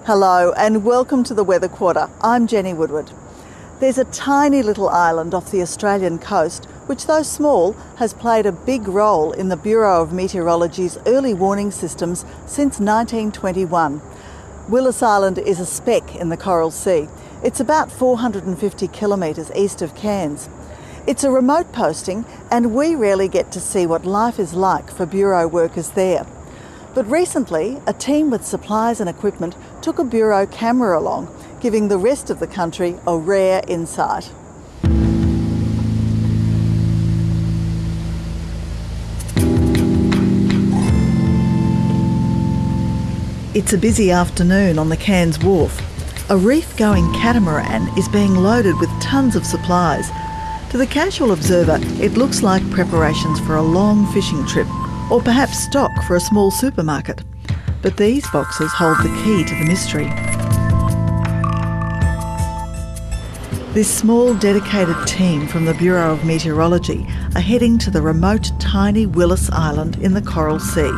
Hello and welcome to the Weather Quarter. I'm Jenny Woodward. There's a tiny little island off the Australian coast which, though small, has played a big role in the Bureau of Meteorology's early warning systems since 1921. Willis Island is a speck in the Coral Sea. It's about 450 kilometres east of Cairns. It's a remote posting and we rarely get to see what life is like for Bureau workers there. But recently, a team with supplies and equipment took a Bureau camera along, giving the rest of the country a rare insight. It's a busy afternoon on the Cairns Wharf. A reef-going catamaran is being loaded with tons of supplies. To the casual observer, it looks like preparations for a long fishing trip, or perhaps stock for a small supermarket. But these boxes hold the key to the mystery. This small dedicated team from the Bureau of Meteorology are heading to the remote tiny Willis Island in the Coral Sea.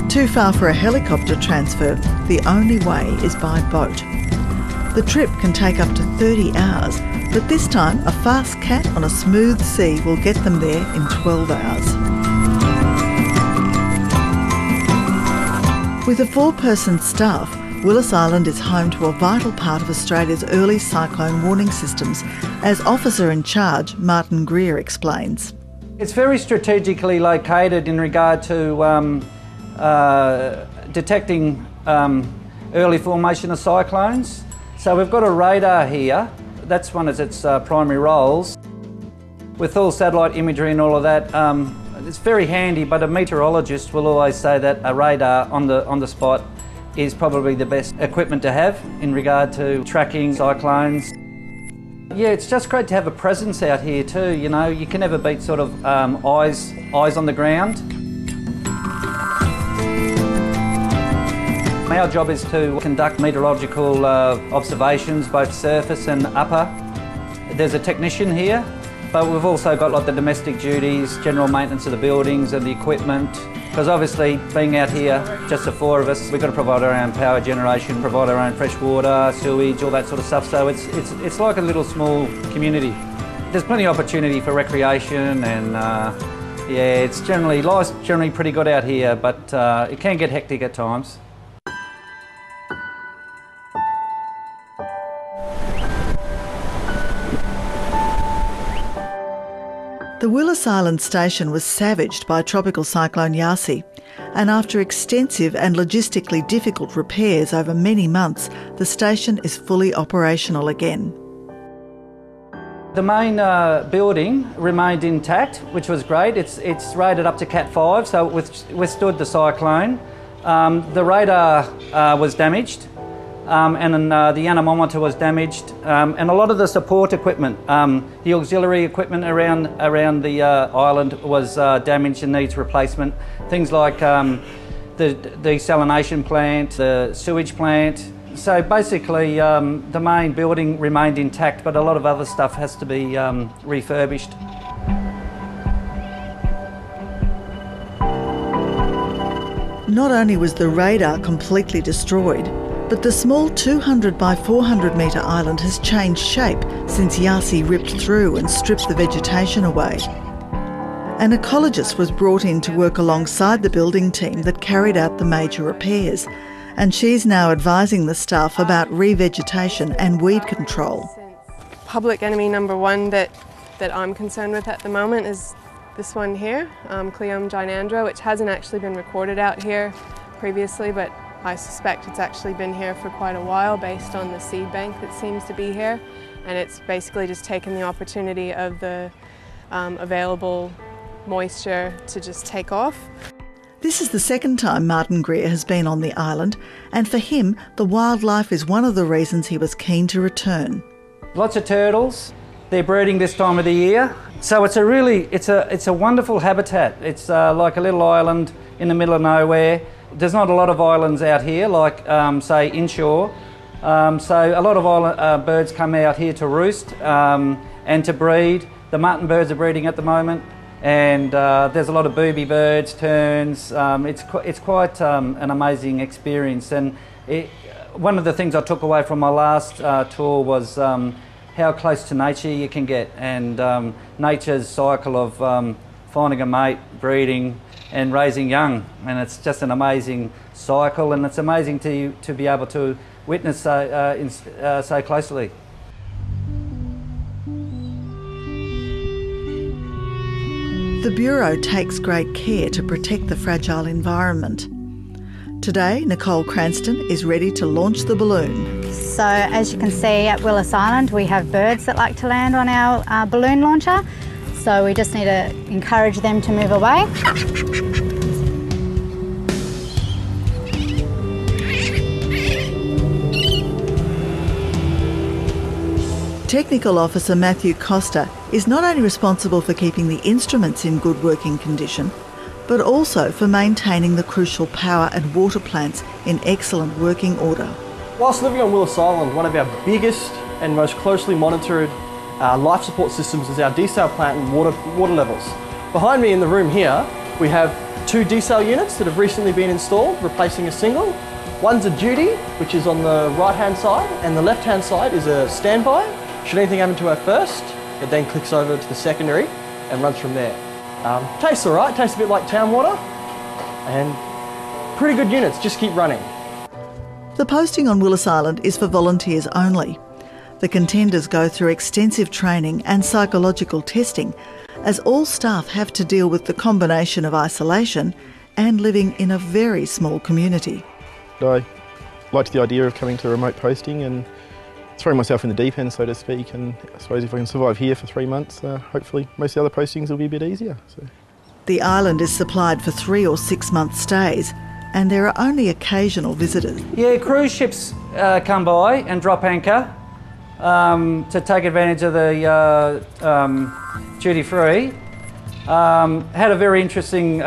Too far for a helicopter transfer, the only way is by boat. The trip can take up to 30 hours, but this time a fast cat on a smooth sea will get them there in 12 hours. With a 4-person staff, Willis Island is home to a vital part of Australia's early cyclone warning systems, as Officer in Charge Martin Greer explains. It's very strategically located in regard to detecting early formation of cyclones. So we've got a radar here, that's one of its primary roles. With all satellite imagery and all of that, it's very handy, but a meteorologist will always say that a radar on the spot is probably the best equipment to have in regard to tracking cyclones. Yeah, it's just great to have a presence out here too, you know, you can never beat sort of eyes on the ground. Our job is to conduct meteorological observations, both surface and upper. There's a technician here, but we've also got like the domestic duties, general maintenance of the buildings and the equipment. Because obviously, being out here, just the 4 of us, we've got to provide our own power generation, provide our own fresh water, sewage, all that sort of stuff. So it's like a little small community. There's plenty of opportunity for recreation and yeah, life's generally pretty good out here, but it can get hectic at times. The Willis Island station was savaged by Tropical Cyclone Yasi, and after extensive and logistically difficult repairs over many months, the station is fully operational again. The main building remained intact, which was great. It's rated up to Cat 5, so it withstood the cyclone. The radar was damaged. And then the anemometer was damaged, and a lot of the support equipment, the auxiliary equipment around the island was damaged and needs replacement. Things like the desalination plant, the sewage plant. So basically the main building remained intact, but a lot of other stuff has to be refurbished. Not only was the radar completely destroyed, but the small 200 by 400 metre island has changed shape since Yasi ripped through and stripped the vegetation away. An ecologist was brought in to work alongside the building team that carried out the major repairs, and she's now advising the staff about revegetation and weed control. Public enemy number 1 that I'm concerned with at the moment is this one here, Cleome gynandra, which hasn't actually been recorded out here previously, but I suspect it's actually been here for quite a while based on the seed bank that seems to be here, and it's basically just taken the opportunity of the available moisture to just take off. This is the second time Martin Greer has been on the island, and for him, the wildlife is one of the reasons he was keen to return. Lots of turtles. They're breeding this time of the year, so it's a wonderful habitat. It's like a little island in the middle of nowhere. There's not a lot of islands out here, like say inshore. So a lot of birds come out here to roost and to breed. The mutton birds are breeding at the moment, and there's a lot of booby birds, terns. It's quite an amazing experience, and one of the things I took away from my last tour was how close to nature you can get, and nature's cycle of finding a mate, breeding and raising young, and it's just an amazing cycle, and it's amazing to be able to witness so closely. The Bureau takes great care to protect the fragile environment. Today, Nicole Cranston is ready to launch the balloon. So as you can see at Willis Island, we have birds that like to land on our balloon launcher. So we just need to encourage them to move away. Technical Officer Matthew Costa is not only responsible for keeping the instruments in good working condition, but also for maintaining the crucial power and water plants in excellent working order. Whilst living on Willis Island, one of our biggest and most closely monitored life support systems is our desal plant and water levels. Behind me in the room here, we have 2 desal units that have recently been installed, replacing a single. One's a duty, which is on the right-hand side, and the left-hand side is a standby. Should anything happen to our first, it then clicks over to the secondary and runs from there. Tastes all right, tastes a bit like town water, and pretty good units, just keep running. The posting on Willis Island is for volunteers only. The contenders go through extensive training and psychological testing, as all staff have to deal with the combination of isolation and living in a very small community. I liked the idea of coming to remote posting and throwing myself in the deep end, so to speak, and I suppose if I can survive here for 3 months, hopefully most of the other postings will be a bit easier. So. The island is supplied for 3 or 6 month stays, and there are only occasional visitors. Yeah, cruise ships come by and drop anchor to take advantage of the duty-free. Had a very interesting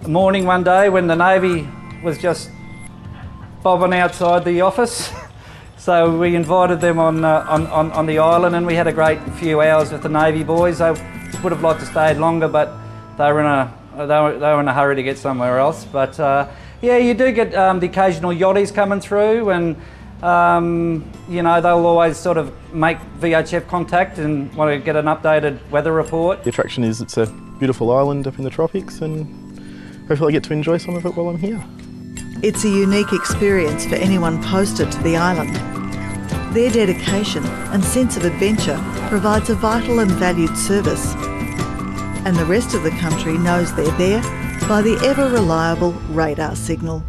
morning one day when the Navy was just bobbing outside the office. So we invited them on the island, and we had a great few hours with the Navy boys. They would have liked to stay longer, but they were in a hurry to get somewhere else. But yeah, you do get the occasional yachties coming through, and you know, they'll always sort of make VHF contact and want to get an updated weather report. The attraction is it's a beautiful island up in the tropics, and hopefully I get to enjoy some of it while I'm here. It's a unique experience for anyone posted to the island. Their dedication and sense of adventure provides a vital and valued service. And the rest of the country knows they're there by the ever-reliable radar signal.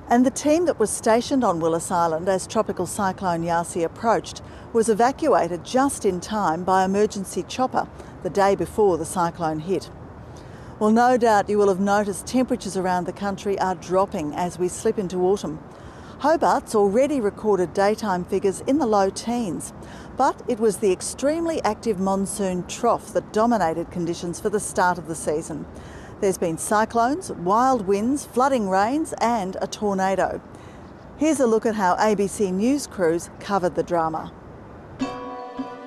And the team that was stationed on Willis Island as Tropical Cyclone Yasi approached was evacuated just in time by emergency chopper the day before the cyclone hit. Well, no doubt you will have noticed temperatures around the country are dropping as we slip into autumn. Hobart's already recorded daytime figures in the low teens, but it was the extremely active monsoon trough that dominated conditions for the start of the season. There's been cyclones, wild winds, flooding rains and a tornado. Here's a look at how ABC News crews covered the drama.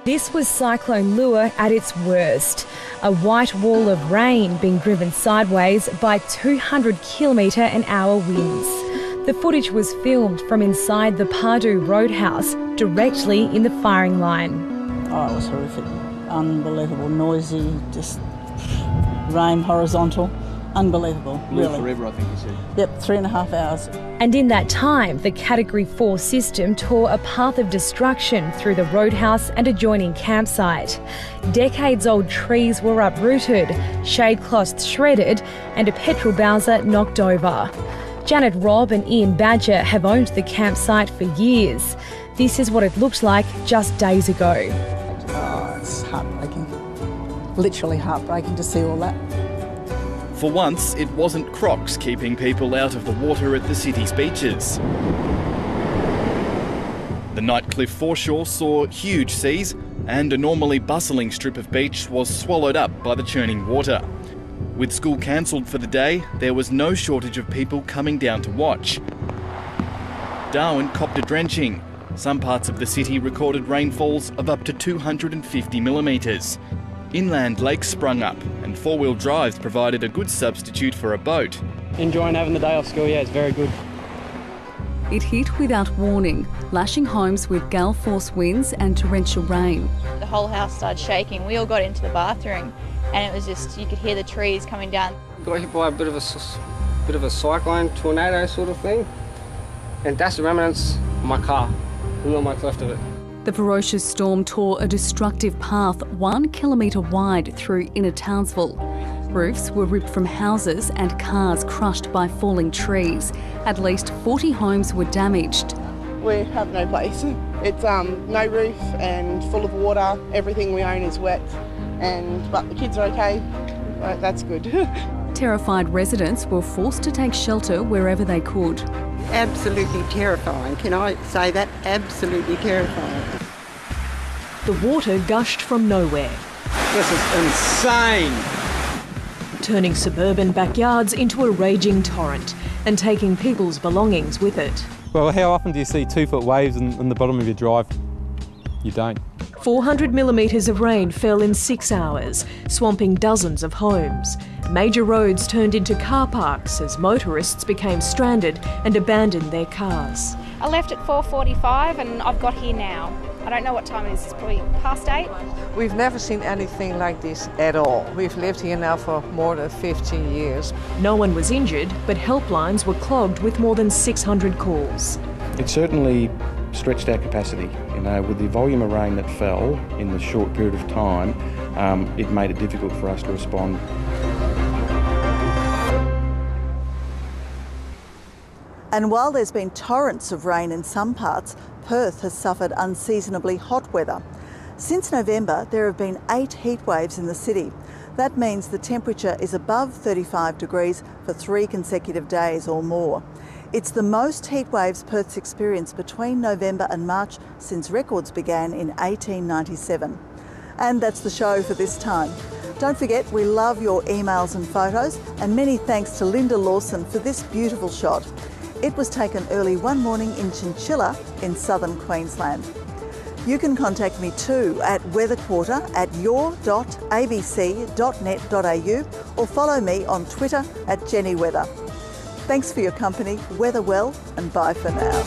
This was Cyclone Lua at its worst, a white wall of rain being driven sideways by 200km/h winds. The footage was filmed from inside the Pardue Roadhouse, directly in the firing line. Oh, it was horrific. Unbelievable, noisy, just rain horizontal. Unbelievable, really. Forever, I think you said. Yep, 3.5 hours. And in that time, the Category 4 system tore a path of destruction through the roadhouse and adjoining campsite. Decades-old trees were uprooted, shade cloths shredded, and a petrol bowser knocked over. Janet Robb and Ian Badger have owned the campsite for years. This is what it looked like just days ago. Oh, it's heartbreaking. Literally heartbreaking to see all that. For once, it wasn't crocs keeping people out of the water at the city's beaches. The Nightcliff foreshore saw huge seas, and a normally bustling strip of beach was swallowed up by the churning water. With school cancelled for the day, there was no shortage of people coming down to watch. Darwin copped a drenching. Some parts of the city recorded rainfalls of up to 250 millimetres. Inland lakes sprung up, and and four-wheel drives provided a good substitute for a boat. Enjoying having the day off school, yeah, it's very good. It hit without warning, lashing homes with gale force winds and torrential rain. The whole house started shaking. We all got into the bathroom and it was just, you could hear the trees coming down. Got hit by a bit of a cyclone, tornado sort of thing, and that's the remnants of my car. There's not much left of it. The ferocious storm tore a destructive path 1 kilometre wide through inner Townsville. Roofs were ripped from houses and cars crushed by falling trees. At least 40 homes were damaged. We have no place. It's no roof and full of water. Everything we own is wet, but the kids are okay. That's good. Terrified residents were forced to take shelter wherever they could. Absolutely terrifying. Can I say that? Absolutely terrifying. The water gushed from nowhere. This is insane. Turning suburban backyards into a raging torrent and taking people's belongings with it. Well, how often do you see 2-foot waves in the bottom of your drive? You don't. 400 millimetres of rain fell in 6 hours, swamping dozens of homes. Major roads turned into car parks as motorists became stranded and abandoned their cars. I left at 4:45 and I've got here now. I don't know what time it is, it's probably past 8. We've never seen anything like this at all. We've lived here now for more than 15 years. No one was injured, but helplines were clogged with more than 600 calls. It certainly stretched our capacity. With the volume of rain that fell in the short period of time, it made it difficult for us to respond. And while there's been torrents of rain in some parts, Perth has suffered unseasonably hot weather. Since November, there have been 8 heat waves in the city. That means the temperature is above 35 degrees for 3 consecutive days or more. It's the most heat waves Perth's experienced between November and March since records began in 1897. And that's the show for this time. Don't forget, we love your emails and photos, and many thanks to Linda Lawson for this beautiful shot. It was taken early one morning in Chinchilla in southern Queensland. You can contact me too at weatherquarter@your.abc.net.au or follow me on Twitter @JennyWeather. Thanks for your company, weather well, and bye for now.